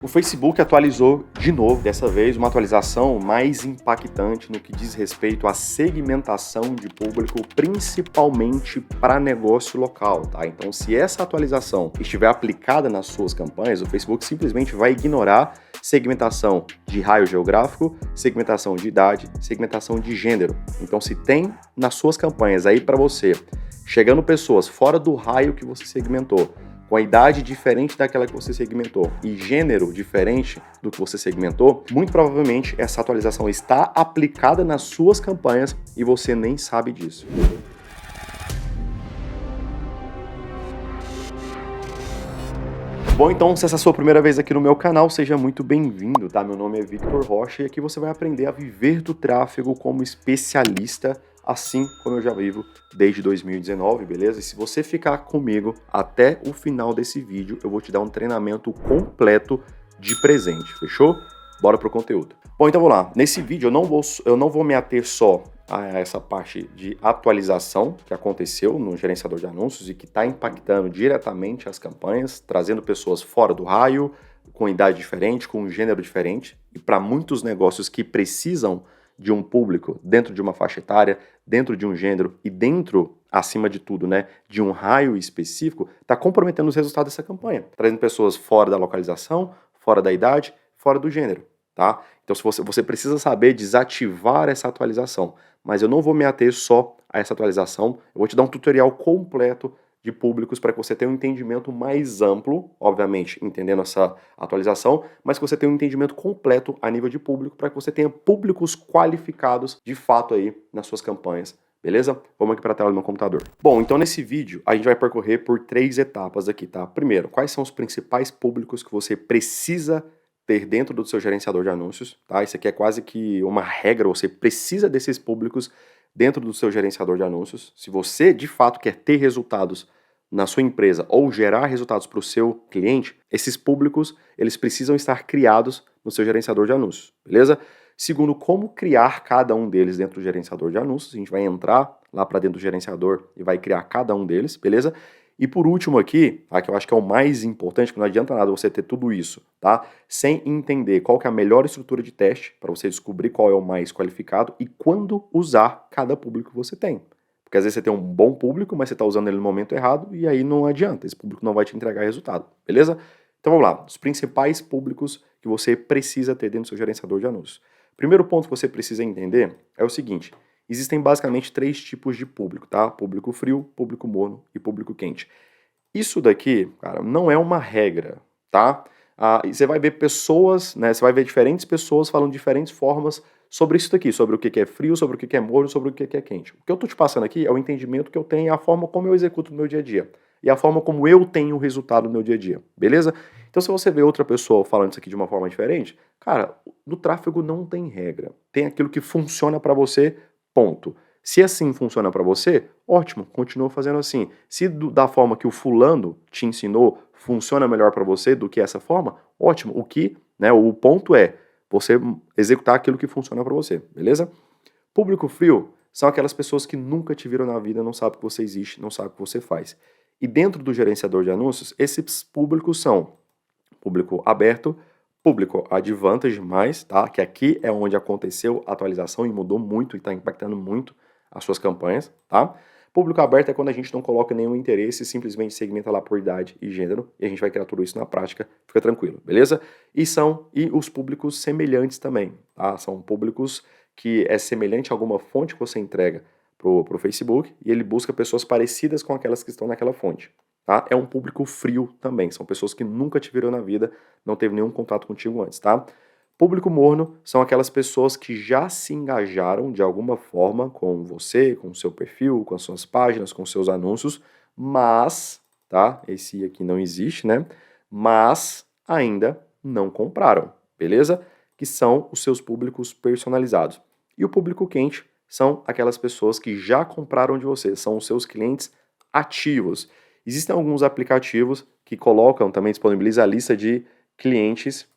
O Facebook atualizou de novo, dessa vez uma atualização mais impactante no que diz respeito à segmentação de público, principalmente para negócio local, tá? Então, se essa atualização estiver aplicada nas suas campanhas, o Facebook simplesmente vai ignorar segmentação de raio geográfico, segmentação de idade, segmentação de gênero. Então, se tem nas suas campanhas aí para você, chegando pessoas fora do raio que você segmentou, com a idade diferente daquela que você segmentou e gênero diferente do que você segmentou, muito provavelmente essa atualização está aplicada nas suas campanhas e você nem sabe disso. Bom, então, se essa é a sua primeira vez aqui no meu canal, seja muito bem-vindo, tá? Meu nome é Victor Rocha e aqui você vai aprender a viver do tráfego como especialista, assim como eu já vivo desde 2019, beleza? E se você ficar comigo até o final desse vídeo, eu vou te dar um treinamento completo de presente, fechou? Bora pro conteúdo. Bom, então vamos lá. Nesse vídeo eu não vou me ater só a essa parte de atualização que aconteceu no gerenciador de anúncios e que está impactando diretamente as campanhas, trazendo pessoas fora do raio, com idade diferente, com gênero diferente, e para muitos negócios que precisam de um público dentro de uma faixa etária, dentro de um gênero e dentro, acima de tudo, né, de um raio específico, está comprometendo os resultados dessa campanha, trazendo pessoas fora da localização, fora da idade, fora do gênero, tá? Então se você precisa saber desativar essa atualização, mas eu não vou me ater só a essa atualização, eu vou te dar um tutorial completo de públicos para que você tenha um entendimento mais amplo, obviamente entendendo essa atualização, mas que você tenha um entendimento completo a nível de público para que você tenha públicos qualificados de fato aí nas suas campanhas, beleza? Vamos aqui para a tela do meu computador. Bom, então nesse vídeo a gente vai percorrer por 3 etapas aqui, tá? Primeiro, quais são os principais públicos que você precisa ter dentro do seu gerenciador de anúncios, tá? Isso aqui é quase que uma regra, você precisa desses públicos dentro do seu gerenciador de anúncios. Se você de fato quer ter resultados na sua empresa ou gerar resultados para o seu cliente, esses públicos eles precisam estar criados no seu gerenciador de anúncios, beleza? Segundo, como criar cada um deles dentro do gerenciador de anúncios. A gente vai entrar lá para dentro do gerenciador e vai criar cada um deles, beleza? E por último aqui, tá, que eu acho que é o mais importante, que não adianta nada você ter tudo isso, tá? Sem entender qual que é a melhor estrutura de teste para você descobrir qual é o mais qualificado e quando usar cada público que você tem. Porque às vezes você tem um bom público, mas você está usando ele no momento errado e aí não adianta, esse público não vai te entregar resultado, beleza? Então vamos lá, os principais públicos que você precisa ter dentro do seu gerenciador de anúncios. Primeiro ponto que você precisa entender é o seguinte: existem basicamente 3 tipos de público, tá? Público frio, público morno e público quente. Isso daqui, cara, não é uma regra, tá? E você vai ver pessoas, né? Você vai ver diferentes pessoas falando de diferentes formas sobre isso daqui, sobre o que é frio, sobre o que é morno, sobre o que é quente. O que eu tô te passando aqui é o entendimento que eu tenho e a forma como eu executo no meu dia a dia. E a forma como eu tenho o resultado no meu dia a dia, beleza? Então se você vê outra pessoa falando isso aqui de uma forma diferente, cara, no tráfego não tem regra. Tem aquilo que funciona para você, ponto. Se assim funciona para você, ótimo, continua fazendo assim. Se da forma que o fulano te ensinou funciona melhor para você do que essa forma, ótimo. O ponto é você executar aquilo que funciona para você, beleza? Público frio são aquelas pessoas que nunca te viram na vida, não sabem que você existe, não sabem o que você faz. E dentro do gerenciador de anúncios, esses públicos são público aberto, público advantage mais, tá? Que aqui é onde aconteceu a atualização e mudou muito e está impactando muito as suas campanhas, tá? Público aberto é quando a gente não coloca nenhum interesse, simplesmente segmenta lá por idade e gênero, e a gente vai criar tudo isso na prática, fica tranquilo, beleza? E os públicos semelhantes também, tá? São públicos que é semelhante a alguma fonte que você entrega pro Facebook, e ele busca pessoas parecidas com aquelas que estão naquela fonte, tá? É um público frio também, são pessoas que nunca te viram na vida, não teve nenhum contato contigo antes, tá? Público morno são aquelas pessoas que já se engajaram de alguma forma com você, com o seu perfil, com as suas páginas, com os seus anúncios, mas, tá? Esse aqui não existe, né? Mas ainda não compraram, beleza? Que são os seus públicos personalizados. E o público quente são aquelas pessoas que já compraram de você, são os seus clientes ativos. Existem alguns aplicativos que colocam, também disponibilizam a lista de clientes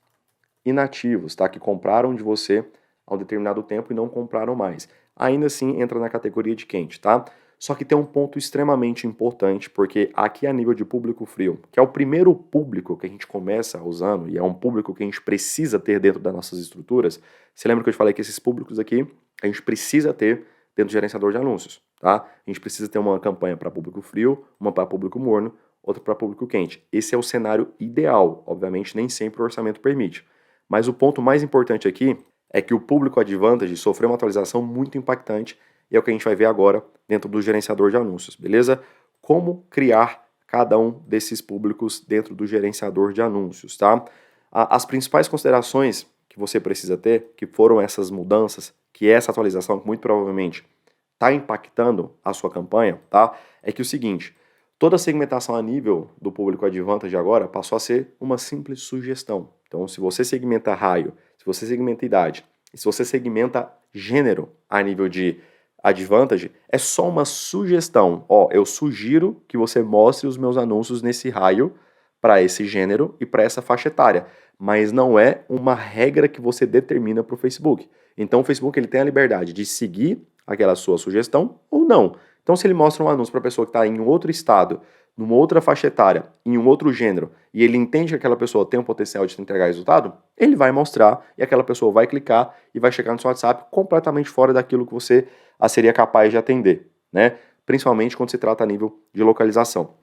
inativos, tá? Que compraram de você há um determinado tempo e não compraram mais. Ainda assim entra na categoria de quente, tá? Só que tem um ponto extremamente importante, porque aqui a nível de público frio, que é o primeiro público que a gente começa usando, e é um público que a gente precisa ter dentro das nossas estruturas, você lembra que eu te falei que esses públicos aqui, a gente precisa ter dentro do gerenciador de anúncios, tá? A gente precisa ter uma campanha para público frio, uma para público morno, outra para público quente. Esse é o cenário ideal, obviamente nem sempre o orçamento permite. Mas o ponto mais importante aqui é que o público Advantage sofreu uma atualização muito impactante e é o que a gente vai ver agora dentro do gerenciador de anúncios, beleza? Como criar cada um desses públicos dentro do gerenciador de anúncios, tá? As principais considerações que você precisa ter, que foram essas mudanças, que essa atualização que muito provavelmente está impactando a sua campanha, tá? É que o seguinte, toda a segmentação a nível do público Advantage agora passou a ser uma simples sugestão. Então, se você segmenta raio, se você segmenta idade, e se você segmenta gênero a nível de Advantage, é só uma sugestão. Ó, eu sugiro que você mostre os meus anúncios nesse raio para esse gênero e para essa faixa etária, mas não é uma regra que você determina para o Facebook. Então o Facebook ele tem a liberdade de seguir aquela sua sugestão ou não. Então se ele mostra um anúncio para a pessoa que está em outro estado, numa outra faixa etária, em um outro gênero, e ele entende que aquela pessoa tem o potencial de te entregar resultado, ele vai mostrar e aquela pessoa vai clicar e vai chegar no seu WhatsApp completamente fora daquilo que você seria capaz de atender, né? Principalmente quando se trata a nível de localização.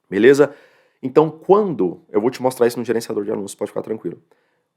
Beleza? Então, quando, eu vou te mostrar isso no gerenciador de anúncios, pode ficar tranquilo.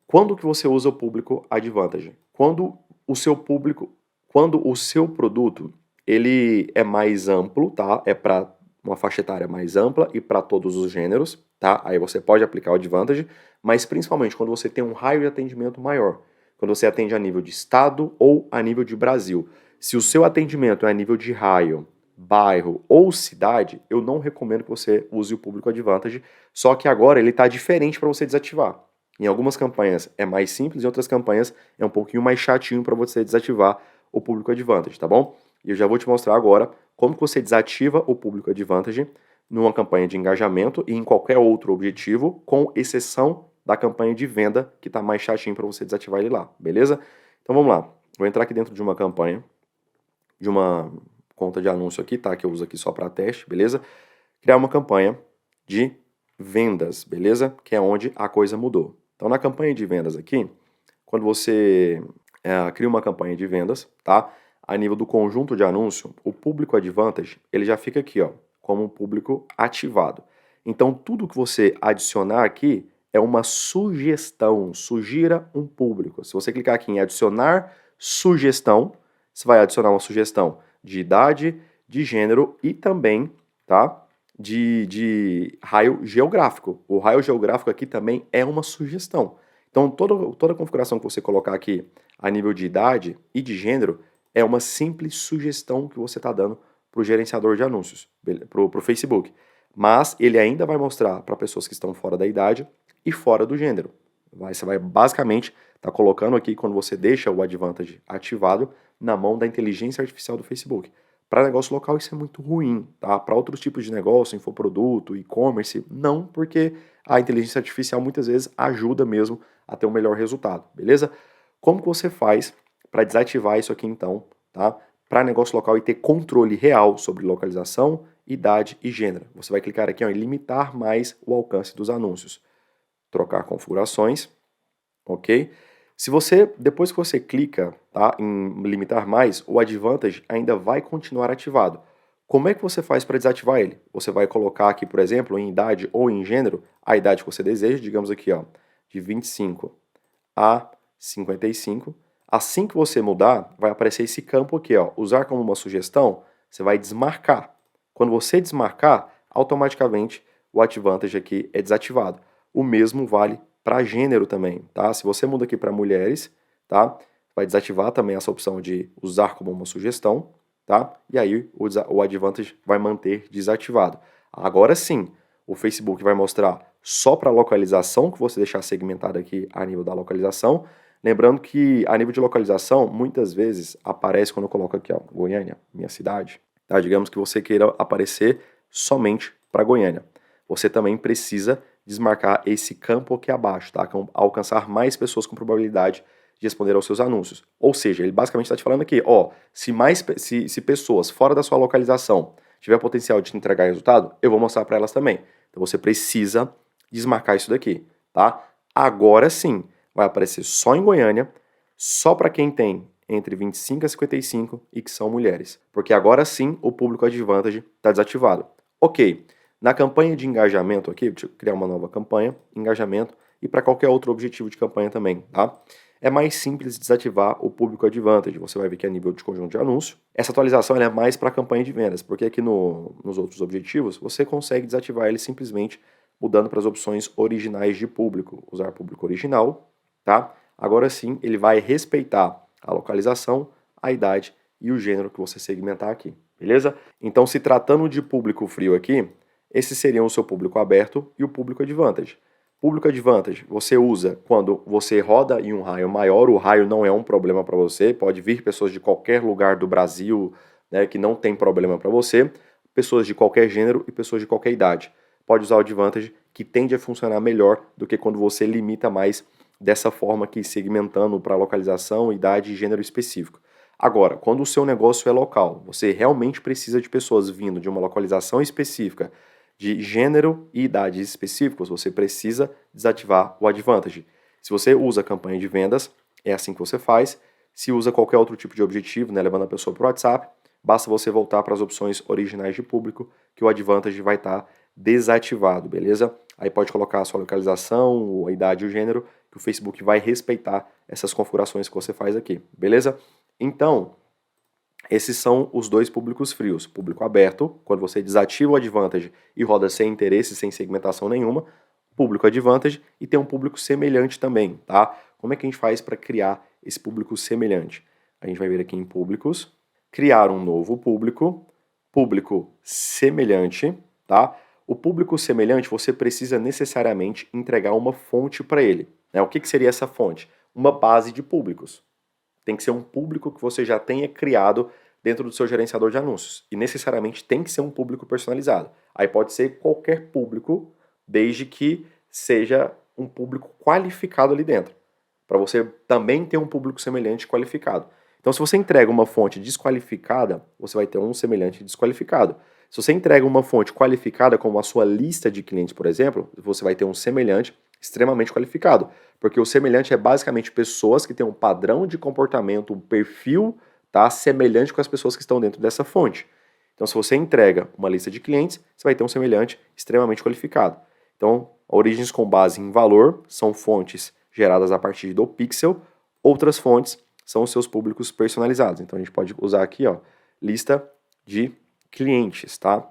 Quando que você usa o público Advantage? Quando o seu público, quando o seu produto, ele é mais amplo, tá? É para uma faixa etária mais ampla e para todos os gêneros, tá? Aí você pode aplicar o Advantage, mas principalmente quando você tem um raio de atendimento maior, quando você atende a nível de estado ou a nível de Brasil. Se o seu atendimento é a nível de raio, bairro ou cidade, eu não recomendo que você use o público Advantage, só que agora ele está diferente para você desativar. Em algumas campanhas é mais simples, em outras campanhas é um pouquinho mais chatinho para você desativar o público Advantage, tá bom? E eu já vou te mostrar agora como que você desativa o público Advantage numa campanha de engajamento e em qualquer outro objetivo, com exceção da campanha de venda, que está mais chatinho para você desativar ele lá, beleza? Então vamos lá, vou entrar aqui dentro de uma campanha, de uma conta de anúncio aqui, tá? Que eu uso aqui só para teste, beleza? Criar uma campanha de vendas, beleza? Que é onde a coisa mudou. Então, na campanha de vendas aqui, quando você cria uma campanha de vendas, tá? A nível do conjunto de anúncio, o público Advantage, ele já fica aqui, ó, como um público ativado. Então, tudo que você adicionar aqui é uma sugestão, sugira um público. Se você clicar aqui em adicionar sugestão, você vai adicionar uma sugestão de idade, de gênero e também, tá? De raio geográfico. O raio geográfico aqui também é uma sugestão. Então, toda a configuração que você colocar aqui a nível de idade e de gênero é uma simples sugestão que você está dando para o gerenciador de anúncios, para o Facebook. Mas ele ainda vai mostrar para pessoas que estão fora da idade e fora do gênero. Você vai basicamente estar colocando aqui, quando você deixa o Advantage ativado, na mão da inteligência artificial do Facebook. Para negócio local isso é muito ruim, tá? Para outros tipos de negócio, infoproduto, e-commerce, não, porque a inteligência artificial muitas vezes ajuda mesmo a ter um melhor resultado, beleza? Como que você faz para desativar isso aqui então, tá? Para negócio local e ter controle real sobre localização, idade e gênero. Você vai clicar aqui ó, em limitar mais o alcance dos anúncios. Trocar configurações, ok? Se você, depois que você clica tá, em limitar mais, o Advantage ainda vai continuar ativado. Como é que você faz para desativar ele? Você vai colocar aqui, por exemplo, em idade ou em gênero, a idade que você deseja, digamos aqui, ó, de 25 a 55. Assim que você mudar, vai aparecer esse campo aqui, ó, usar como uma sugestão, você vai desmarcar. Quando você desmarcar, automaticamente o Advantage aqui é desativado. O mesmo vale para gênero também, tá? Se você muda aqui para mulheres, tá? Vai desativar também essa opção de usar como uma sugestão, tá? E aí o Advantage vai manter desativado. Agora sim, o Facebook vai mostrar só para localização, que você deixar segmentado aqui a nível da localização. Lembrando que a nível de localização, muitas vezes aparece quando eu coloco aqui, ó, Goiânia, minha cidade, tá? Digamos que você queira aparecer somente para Goiânia. Você também precisa desmarcar esse campo aqui abaixo, tá? Alcançar mais pessoas com probabilidade de responder aos seus anúncios. Ou seja, ele basicamente está te falando aqui, ó, se pessoas fora da sua localização tiver potencial de te entregar resultado, eu vou mostrar para elas também. Então você precisa desmarcar isso daqui, tá? Agora sim, vai aparecer só em Goiânia, só para quem tem entre 25 a 55 e que são mulheres. Porque agora sim o público Advantage está desativado. Ok, na campanha de engajamento aqui, deixa eu criar uma nova campanha, engajamento, e para qualquer outro objetivo de campanha também, tá? É mais simples desativar o público Advantage. Você vai ver que é nível de conjunto de anúncio. Essa atualização é mais para a campanha de vendas, porque aqui nos outros objetivos você consegue desativar ele simplesmente mudando para as opções originais de público. Usar público original, tá? Agora sim, ele vai respeitar a localização, a idade e o gênero que você segmentar aqui, beleza? Então, se tratando de público frio aqui, esses seriam o seu público aberto e o público Advantage. Público Advantage você usa quando você roda em um raio maior, o raio não é um problema para você, pode vir pessoas de qualquer lugar do Brasil, né, que não tem problema para você, pessoas de qualquer gênero e pessoas de qualquer idade. Pode usar o Advantage, que tende a funcionar melhor do que quando você limita mais dessa forma aqui, segmentando para localização, idade e gênero específico. Agora, quando o seu negócio é local, você realmente precisa de pessoas vindo de uma localização específica, de gênero e idades específicos, você precisa desativar o Advantage. Se você usa campanha de vendas, é assim que você faz. Se usa qualquer outro tipo de objetivo, né, levando a pessoa para o WhatsApp, basta você voltar para as opções originais de público, que o Advantage vai estar desativado, beleza? Aí pode colocar a sua localização, a idade e o gênero, que o Facebook vai respeitar essas configurações que você faz aqui, beleza? Então, esses são os dois públicos frios. Público aberto, quando você desativa o Advantage e roda sem interesse, sem segmentação nenhuma. Público Advantage e tem um público semelhante também, tá? Como é que a gente faz para criar esse público semelhante? A gente vai vir aqui em públicos, criar um novo público, público semelhante, tá? O público semelhante você precisa necessariamente entregar uma fonte para ele, né? O que seria essa fonte? Uma base de públicos. Tem que ser um público que você já tenha criado dentro do seu gerenciador de anúncios. E necessariamente tem que ser um público personalizado. Aí pode ser qualquer público, desde que seja um público qualificado ali dentro. Para você também ter um público semelhante qualificado. Então, se você entrega uma fonte desqualificada, você vai ter um semelhante desqualificado. Se você entrega uma fonte qualificada, como a sua lista de clientes, por exemplo, você vai ter um semelhante extremamente qualificado. Porque o semelhante é basicamente pessoas que têm um padrão de comportamento, um perfil, tá, semelhante com as pessoas que estão dentro dessa fonte. Então, se você entrega uma lista de clientes, você vai ter um semelhante extremamente qualificado. Então, origens com base em valor são fontes geradas a partir do pixel, outras fontes são os seus públicos personalizados. Então, a gente pode usar aqui, ó, lista de clientes, tá?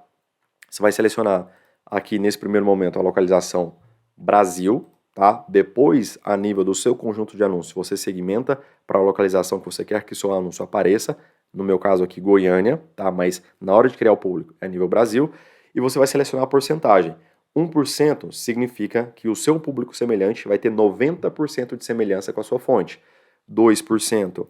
Você vai selecionar aqui nesse primeiro momento a localização Brasil, tá? Depois, a nível do seu conjunto de anúncios, você segmenta para a localização que você quer que seu anúncio apareça. No meu caso aqui, Goiânia, tá? Mas na hora de criar o público é nível Brasil. E você vai selecionar a porcentagem. 1% significa que o seu público semelhante vai ter 90% de semelhança com a sua fonte. 2%,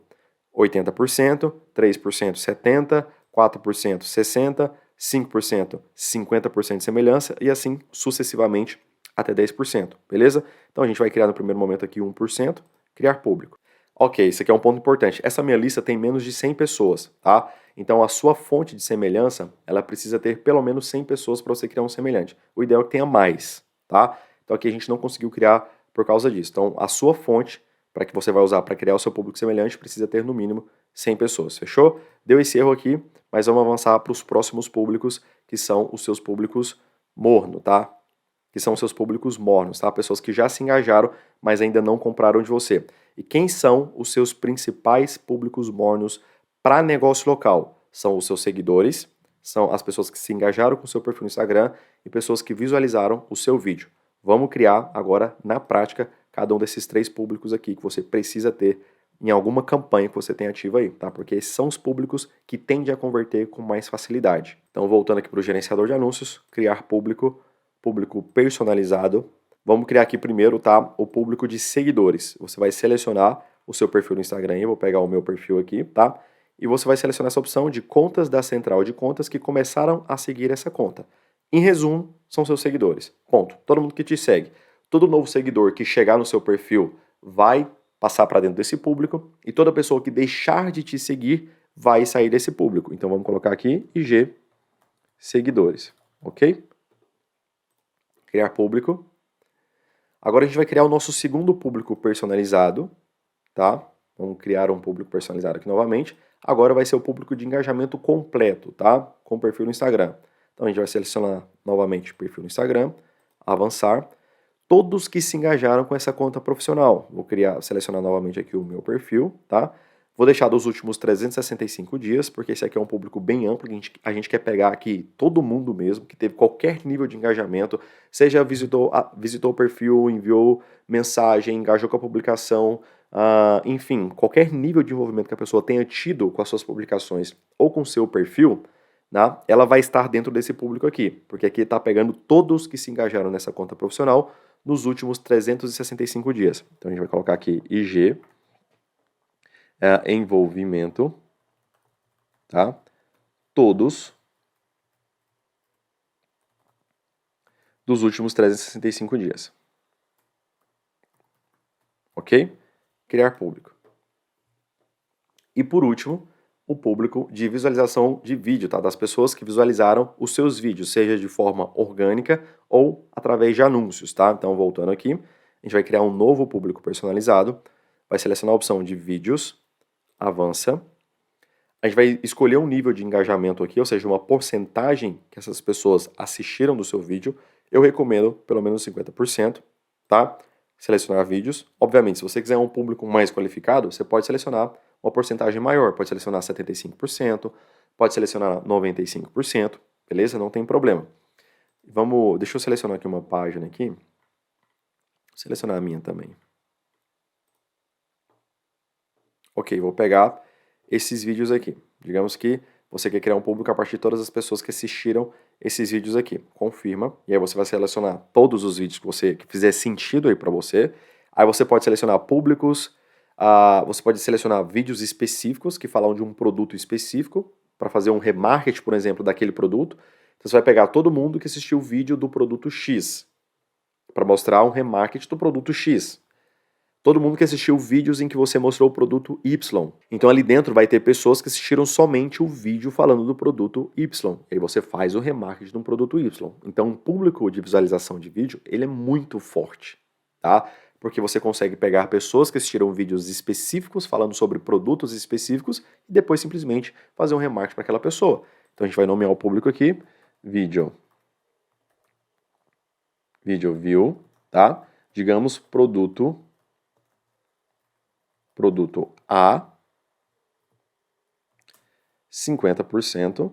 80%, 3%, 70%, 4%, 60%, 5%, 50% de semelhança e assim sucessivamente até 10%, beleza? Então a gente vai criar no primeiro momento aqui 1%, criar público. Ok, isso aqui é um ponto importante. Essa minha lista tem menos de 100 pessoas, tá? Então a sua fonte de semelhança, ela precisa ter pelo menos 100 pessoas para você criar um semelhante. O ideal é que tenha mais, tá? Então aqui a gente não conseguiu criar por causa disso. Então a sua fonte, para que você vai usar para criar o seu público semelhante, precisa ter no mínimo 100 pessoas, fechou? Deu esse erro aqui, mas vamos avançar para os próximos públicos, que são os seus públicos morno, tá? Que são os seus públicos mornos, tá? Pessoas que já se engajaram, mas ainda não compraram de você. E quem são os seus principais públicos mornos para negócio local? São os seus seguidores, são as pessoas que se engajaram com o seu perfil no Instagram e pessoas que visualizaram o seu vídeo. Vamos criar agora, na prática, cada um desses 3 públicos aqui que você precisa ter em alguma campanha que você tem ativa aí, tá? Porque esses são os públicos que tendem a converter com mais facilidade. Então, voltando aqui para o gerenciador de anúncios, criar público, público personalizado. Vamos criar aqui primeiro, tá? O público de seguidores. Você vai selecionar o seu perfil no Instagram, eu vou pegar o meu perfil aqui, tá? E você vai selecionar essa opção de contas da central de contas que começaram a seguir essa conta. Em resumo, são seus seguidores. Ponto. Todo mundo que te segue. Todo novo seguidor que chegar no seu perfil vai passar para dentro desse público, e toda pessoa que deixar de te seguir vai sair desse público. Então vamos colocar aqui IG seguidores, ok? Criar público. Agora a gente vai criar o nosso segundo público personalizado, tá? Vamos criar um público personalizado aqui novamente. Agora vai ser o público de engajamento completo, tá? Com perfil no Instagram. Então a gente vai selecionar novamente o perfil no Instagram, avançar. Todos que se engajaram com essa conta profissional. Vou selecionar novamente aqui o meu perfil, tá? Vou deixar dos últimos 365 dias, porque esse aqui é um público bem amplo, a gente quer pegar aqui todo mundo mesmo, que teve qualquer nível de engajamento, seja visitou o perfil, enviou mensagem, engajou com a publicação, enfim, qualquer nível de envolvimento que a pessoa tenha tido com as suas publicações ou com o seu perfil, né, ela vai estar dentro desse público aqui, porque aqui está pegando todos que se engajaram nessa conta profissional nos últimos 365 dias. Então a gente vai colocar aqui IG, envolvimento, tá? Todos dos últimos 365 dias. Ok? Criar público. E por último, o público de visualização de vídeo, tá? Das pessoas que visualizaram os seus vídeos, seja de forma orgânica ou através de anúncios, tá? Então, voltando aqui, a gente vai criar um novo público personalizado, vai selecionar a opção de vídeos, avança. A gente vai escolher um nível de engajamento aqui, ou seja, uma porcentagem que essas pessoas assistiram do seu vídeo. Eu recomendo pelo menos 50%, tá? Selecionar vídeos. Obviamente, se você quiser um público mais qualificado, você pode selecionar uma porcentagem maior, pode selecionar 75%, pode selecionar 95%, beleza? Não tem problema. Deixa eu selecionar aqui uma página aqui. Vou selecionar a minha também. Ok, vou pegar esses vídeos aqui. Digamos que você quer criar um público a partir de todas as pessoas que assistiram esses vídeos aqui. Confirma, e aí você vai selecionar todos os vídeos que fizer sentido aí para você. Aí você pode selecionar públicos, você pode selecionar vídeos específicos que falam de um produto específico, para fazer um remarketing, por exemplo, daquele produto. Então você vai pegar todo mundo que assistiu o vídeo do produto X, para mostrar um remarketing do produto X. Todo mundo que assistiu vídeos em que você mostrou o produto Y. Então ali dentro vai ter pessoas que assistiram somente o vídeo falando do produto Y. E aí você faz o remarketing de um produto Y. Então o público de visualização de vídeo, ele é muito forte, tá? Porque você consegue pegar pessoas que assistiram vídeos específicos falando sobre produtos específicos e depois simplesmente fazer um remarketing para aquela pessoa. Então a gente vai nomear o público aqui, vídeo view, tá? Digamos produto A, 50%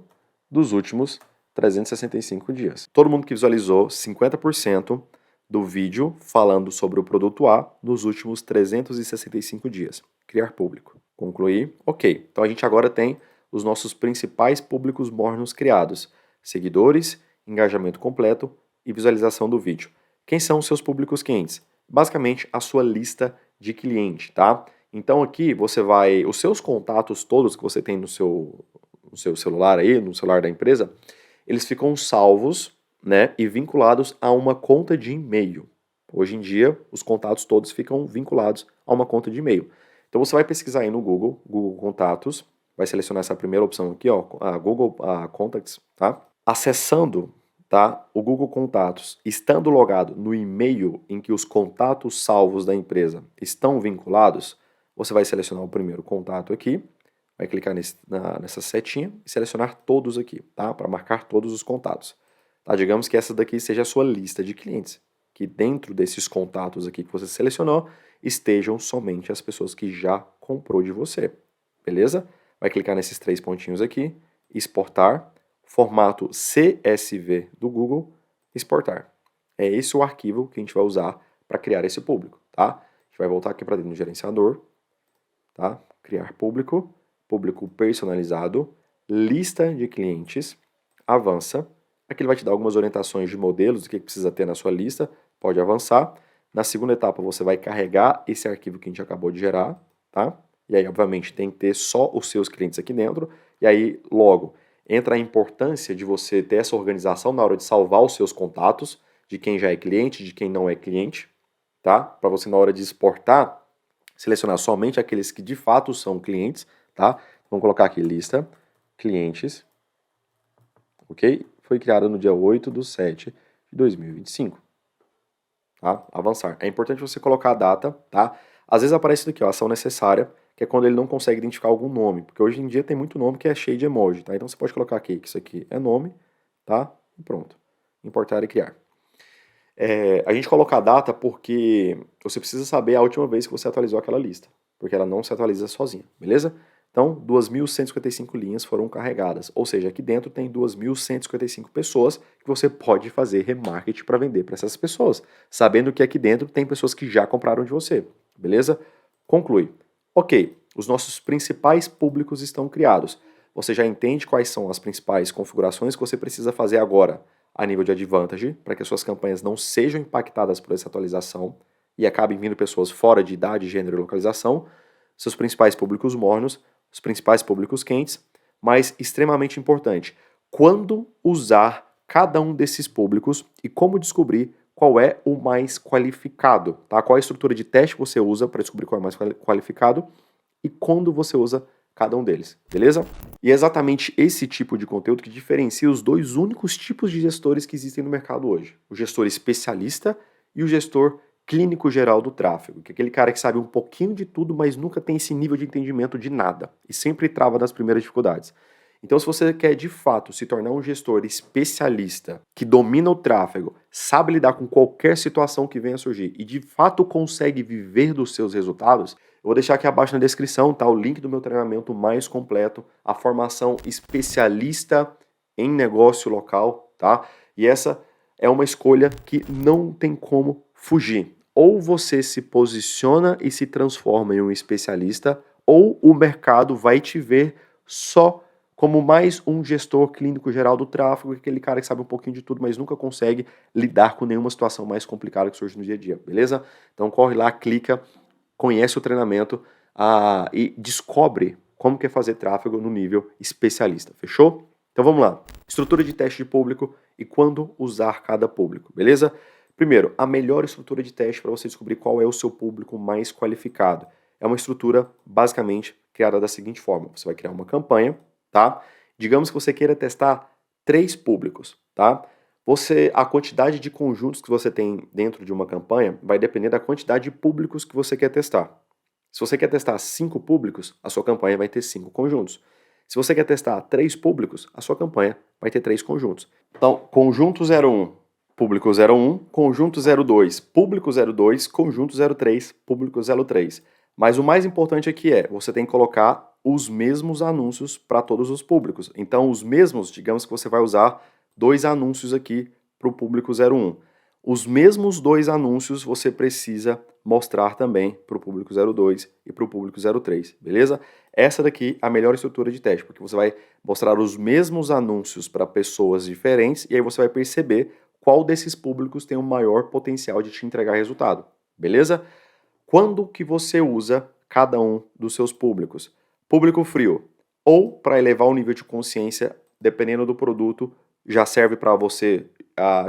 dos últimos 365 dias. Todo mundo que visualizou 50% do vídeo falando sobre o produto A nos últimos 365 dias. Criar público. Concluir. Ok. Então a gente agora tem os nossos principais públicos mornos criados: seguidores, engajamento completo e visualização do vídeo. Quem são os seus públicos quentes? Basicamente a sua lista de cliente, tá? Então aqui você vai, os seus contatos todos que você tem no seu celular aí, no celular da empresa, eles ficam salvos, né, e vinculados a uma conta de e-mail. Hoje em dia, os contatos todos ficam vinculados a uma conta de e-mail. Então você vai pesquisar aí no Google Contatos, vai selecionar essa primeira opção aqui, ó, a Google Contacts, tá? Acessando, tá, o Google Contatos, estando logado no e-mail em que os contatos salvos da empresa estão vinculados, você vai selecionar o primeiro contato aqui, vai clicar nessa setinha e selecionar todos aqui, tá? Para marcar todos os contatos. Tá? Digamos que essa daqui seja a sua lista de clientes, que dentro desses contatos aqui que você selecionou, estejam somente as pessoas que já comprou de você, beleza? Vai clicar nesses 3 pontinhos aqui, exportar, formato CSV do Google, exportar. É esse o arquivo que a gente vai usar para criar esse público, tá? A gente vai voltar aqui para dentro do gerenciador, tá? Criar público, público personalizado, lista de clientes, avança. Aqui ele vai te dar algumas orientações de modelos, do que precisa ter na sua lista, pode avançar. Na segunda etapa você vai carregar esse arquivo que a gente acabou de gerar, tá? E aí, obviamente, tem que ter só os seus clientes aqui dentro. E aí, logo, entra a importância de você ter essa organização na hora de salvar os seus contatos, de quem já é cliente, de quem não é cliente, tá? Para você, na hora de exportar, selecionar somente aqueles que de fato são clientes, tá? Vamos colocar aqui lista clientes, ok? Foi criada no dia 8/7/2025. Tá? Avançar. É importante você colocar a data, tá? Às vezes aparece aqui, ó, ação necessária, que é quando ele não consegue identificar algum nome, porque hoje em dia tem muito nome que é cheio de emoji, tá? Então você pode colocar aqui que isso aqui é nome, tá? E pronto. Importar e criar. A gente coloca a data porque você precisa saber a última vez que você atualizou aquela lista, porque ela não se atualiza sozinha, beleza? Então, 2.155 linhas foram carregadas, ou seja, aqui dentro tem 2.155 pessoas que você pode fazer remarketing para vender para essas pessoas, sabendo que aqui dentro tem pessoas que já compraram de você, beleza? Conclui. Ok, os nossos principais públicos estão criados. Você já entende quais são as principais configurações que você precisa fazer agora a nível de advantage, para que as suas campanhas não sejam impactadas por essa atualização e acabem vindo pessoas fora de idade, gênero e localização, seus principais públicos mornos, os principais públicos quentes, mas extremamente importante, quando usar cada um desses públicos e como descobrir qual é o mais qualificado, tá? Qual é a estrutura de teste que você usa para descobrir qual é o mais qualificado e quando você usa cada um deles, beleza? E é exatamente esse tipo de conteúdo que diferencia os dois únicos tipos de gestores que existem no mercado hoje. O gestor especialista e o gestor clínico geral do tráfego, que é aquele cara que sabe um pouquinho de tudo, mas nunca tem esse nível de entendimento de nada e sempre trava nas primeiras dificuldades. Então, se você quer de fato se tornar um gestor especialista que domina o tráfego, sabe lidar com qualquer situação que venha a surgir e de fato consegue viver dos seus resultados, eu vou deixar aqui abaixo na descrição, tá, o link do meu treinamento mais completo, a formação especialista em negócio local, tá? E essa é uma escolha que não tem como fugir. Ou você se posiciona e se transforma em um especialista, ou o mercado vai te ver só como mais um gestor clínico geral do tráfego, aquele cara que sabe um pouquinho de tudo, mas nunca consegue lidar com nenhuma situação mais complicada que surge no dia a dia, beleza? Então corre lá, clica, conhece o treinamento e descobre como que é fazer tráfego no nível especialista, fechou? Então vamos lá. Estrutura de teste de público e quando usar cada público, beleza? Primeiro, a melhor estrutura de teste para você descobrir qual é o seu público mais qualificado. É uma estrutura basicamente criada da seguinte forma. Você vai criar uma campanha, tá? Digamos que você queira testar 3 públicos, tá? A quantidade de conjuntos que você tem dentro de uma campanha vai depender da quantidade de públicos que você quer testar. Se você quer testar 5 públicos, a sua campanha vai ter 5 conjuntos. Se você quer testar 3 públicos, a sua campanha vai ter 3 conjuntos. Então, conjunto 01, público 01, conjunto 02, público 02, conjunto 03, público 03. Mas o mais importante aqui você tem que colocar os mesmos anúncios para todos os públicos. Então, os mesmos, digamos que você vai usar 2 anúncios aqui para o público 01. Os mesmos 2 anúncios você precisa mostrar também para o público 02 e para o público 03, beleza? Essa daqui é a melhor estrutura de teste, porque você vai mostrar os mesmos anúncios para pessoas diferentes e aí você vai perceber qual desses públicos tem o maior potencial de te entregar resultado, beleza? Quando que você usa cada um dos seus públicos? Público frio, ou para elevar o nível de consciência, dependendo do produto, já serve para você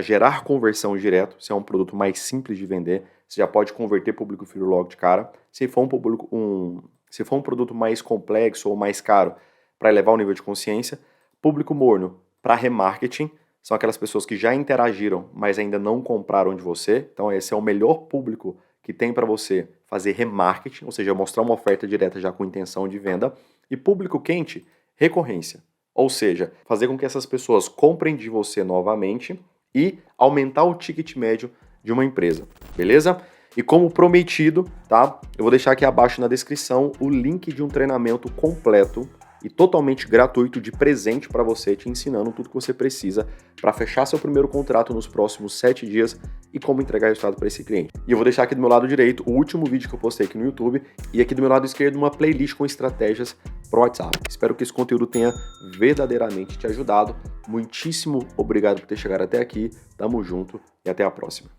gerar conversão direto, se é um produto mais simples de vender, você já pode converter público frio logo de cara. Se for um produto mais complexo ou mais caro, para elevar o nível de consciência. Público morno, para remarketing, são aquelas pessoas que já interagiram, mas ainda não compraram de você, então esse é o melhor público que tem para você fazer remarketing, ou seja, mostrar uma oferta direta já com intenção de venda. E público quente, recorrência. Ou seja, fazer com que essas pessoas comprem de você novamente e aumentar o ticket médio de uma empresa, beleza? E como prometido, tá? Eu vou deixar aqui abaixo na descrição o link de um treinamento completo e totalmente gratuito de presente para você, te ensinando tudo que você precisa para fechar seu primeiro contrato nos próximos 7 dias e como entregar resultado para esse cliente. E eu vou deixar aqui do meu lado direito o último vídeo que eu postei aqui no YouTube e aqui do meu lado esquerdo uma playlist com estratégias para o WhatsApp. Espero que esse conteúdo tenha verdadeiramente te ajudado. Muitíssimo obrigado por ter chegado até aqui. Tamo junto e até a próxima.